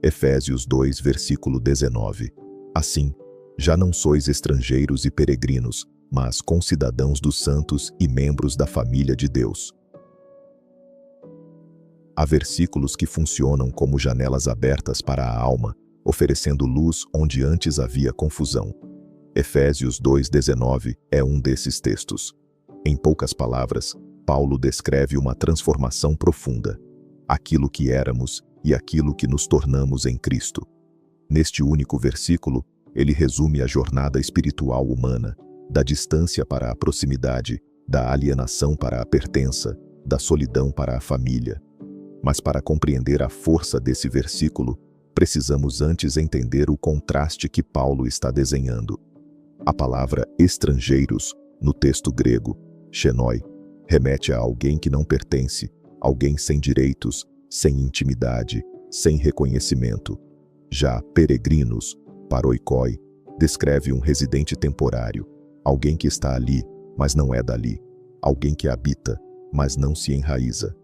Efésios 2, versículo 19. Assim, já não sois estrangeiros e peregrinos, mas concidadãos dos santos e membros da família de Deus. Há versículos que funcionam como janelas abertas para a alma, oferecendo luz onde antes havia confusão. Efésios 2,19 é um desses textos. Em poucas palavras, Paulo descreve uma transformação profunda, aquilo que éramos e aquilo que nos tornamos em Cristo. Neste único versículo, ele resume a jornada espiritual humana, da distância para a proximidade, da alienação para a pertença, da solidão para a família. Mas para compreender a força desse versículo, precisamos antes entender o contraste que Paulo está desenhando. A palavra estrangeiros, no texto grego, xenoi, remete a alguém que não pertence, alguém sem direitos, sem intimidade, sem reconhecimento. Já peregrinos, paroikoi, descreve um residente temporário, alguém que está ali, mas não é dali, alguém que habita, mas não se enraiza.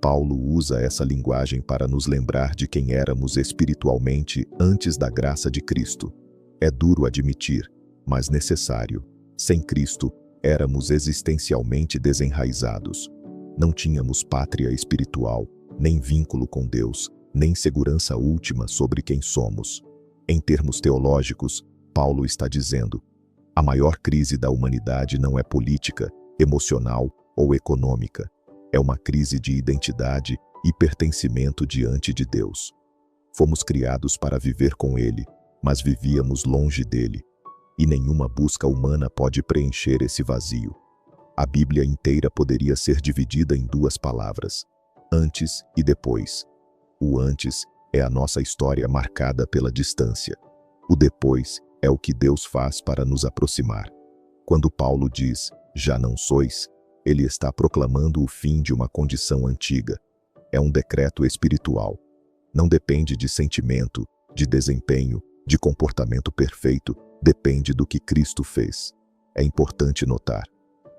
Paulo usa essa linguagem para nos lembrar de quem éramos espiritualmente antes da graça de Cristo. É duro admitir, mas necessário. Sem Cristo, éramos existencialmente desenraizados. Não tínhamos pátria espiritual, nem vínculo com Deus, nem segurança última sobre quem somos. Em termos teológicos, Paulo está dizendo: a maior crise da humanidade não é política, emocional ou econômica. É uma crise de identidade e pertencimento diante de Deus. Fomos criados para viver com Ele, mas vivíamos longe dele. E nenhuma busca humana pode preencher esse vazio. A Bíblia inteira poderia ser dividida em duas palavras: antes e depois. O antes é a nossa história marcada pela distância. O depois é o que Deus faz para nos aproximar. Quando Paulo diz, já não sois, ele está proclamando o fim de uma condição antiga. É um decreto espiritual. Não depende de sentimento, de desempenho, de comportamento perfeito, depende do que Cristo fez. É importante notar.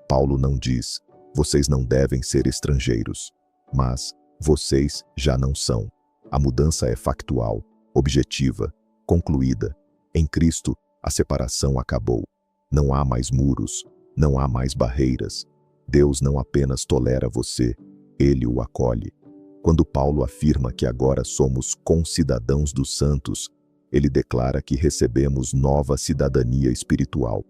Paulo não diz, vocês não devem ser estrangeiros, mas vocês já não são. A mudança é factual, objetiva, concluída. Em Cristo, a separação acabou. Não há mais muros, não há mais barreiras. Deus não apenas tolera você, Ele o acolhe. Quando Paulo afirma que agora somos concidadãos dos santos, ele declara que recebemos nova cidadania espiritual.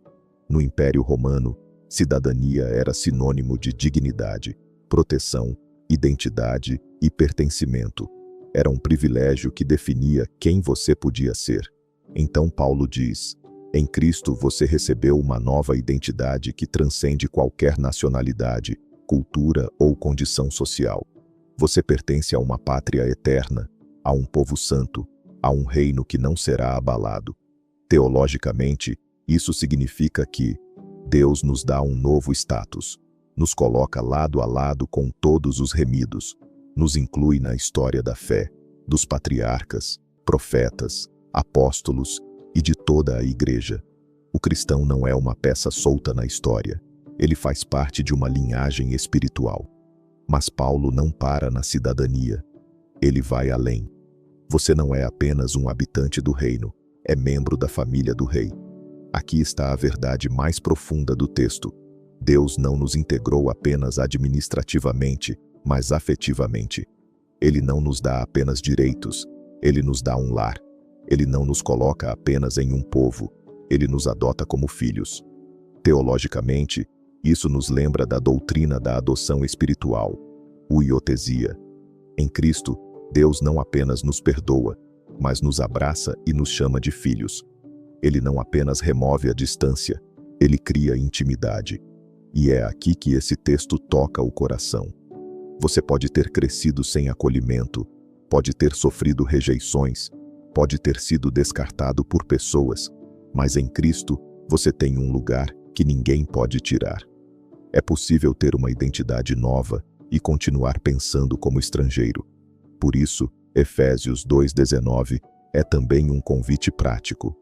No Império Romano, cidadania era sinônimo de dignidade, proteção, identidade e pertencimento. Era um privilégio que definia quem você podia ser. Então Paulo diz, em Cristo você recebeu uma nova identidade que transcende qualquer nacionalidade, cultura ou condição social. Você pertence a uma pátria eterna, a um povo santo, a um reino que não será abalado. Teologicamente, isso significa que Deus nos dá um novo status, nos coloca lado a lado com todos os remidos, nos inclui na história da fé, dos patriarcas, profetas, apóstolos e de toda a igreja. O cristão não é uma peça solta na história, ele faz parte de uma linhagem espiritual. Mas Paulo não para na cidadania, ele vai além. Você não é apenas um habitante do reino, é membro da família do rei. Aqui está a verdade mais profunda do texto. Deus não nos integrou apenas administrativamente, mas afetivamente. Ele não nos dá apenas direitos, ele nos dá um lar. Ele não nos coloca apenas em um povo, ele nos adota como filhos. Teologicamente, isso nos lembra da doutrina da adoção espiritual, huiotesia. Em Cristo, Deus não apenas nos perdoa, mas nos abraça e nos chama de filhos. Ele não apenas remove a distância, ele cria intimidade. E é aqui que esse texto toca o coração. Você pode ter crescido sem acolhimento, pode ter sofrido rejeições, pode ter sido descartado por pessoas, mas em Cristo você tem um lugar que ninguém pode tirar. É possível ter uma identidade nova e continuar pensando como estrangeiro. Por isso, Efésios 2,19 é também um convite prático.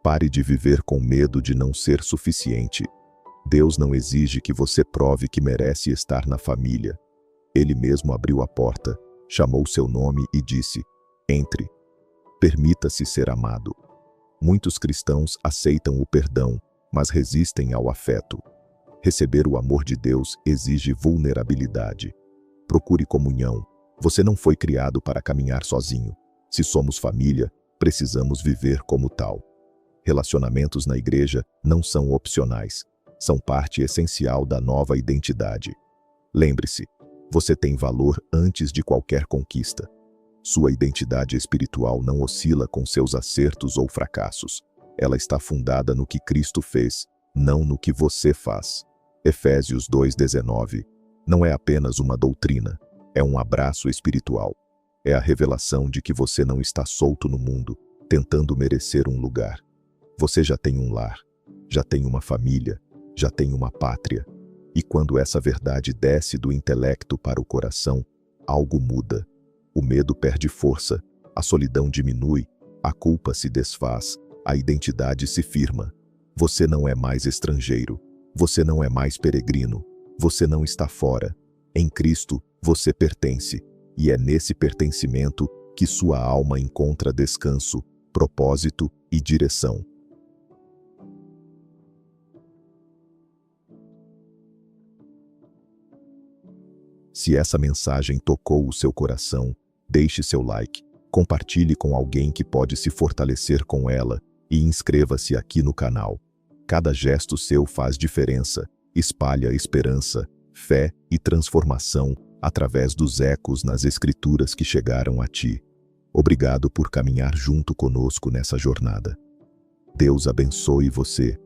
Pare de viver com medo de não ser suficiente. Deus não exige que você prove que merece estar na família. Ele mesmo abriu a porta, chamou seu nome e disse, entre. Permita-se ser amado. Muitos cristãos aceitam o perdão, mas resistem ao afeto. Receber o amor de Deus exige vulnerabilidade. Procure comunhão. Você não foi criado para caminhar sozinho. Se somos família, precisamos viver como tal. Relacionamentos na igreja não são opcionais, são parte essencial da nova identidade. Lembre-se, você tem valor antes de qualquer conquista. Sua identidade espiritual não oscila com seus acertos ou fracassos. Ela está fundada no que Cristo fez, não no que você faz. Efésios 2:19 não é apenas uma doutrina, é um abraço espiritual. É a revelação de que você não está solto no mundo, tentando merecer um lugar. Você já tem um lar, já tem uma família, já tem uma pátria. E quando essa verdade desce do intelecto para o coração, algo muda. O medo perde força, a solidão diminui, a culpa se desfaz, a identidade se firma. Você não é mais estrangeiro, você não é mais peregrino, você não está fora. Em Cristo, você pertence, e é nesse pertencimento que sua alma encontra descanso, propósito e direção. Se essa mensagem tocou o seu coração, deixe seu like, compartilhe com alguém que pode se fortalecer com ela e inscreva-se aqui no canal. Cada gesto seu faz diferença, espalha esperança, fé e transformação através dos ecos nas escrituras que chegaram a ti. Obrigado por caminhar junto conosco nessa jornada. Deus abençoe você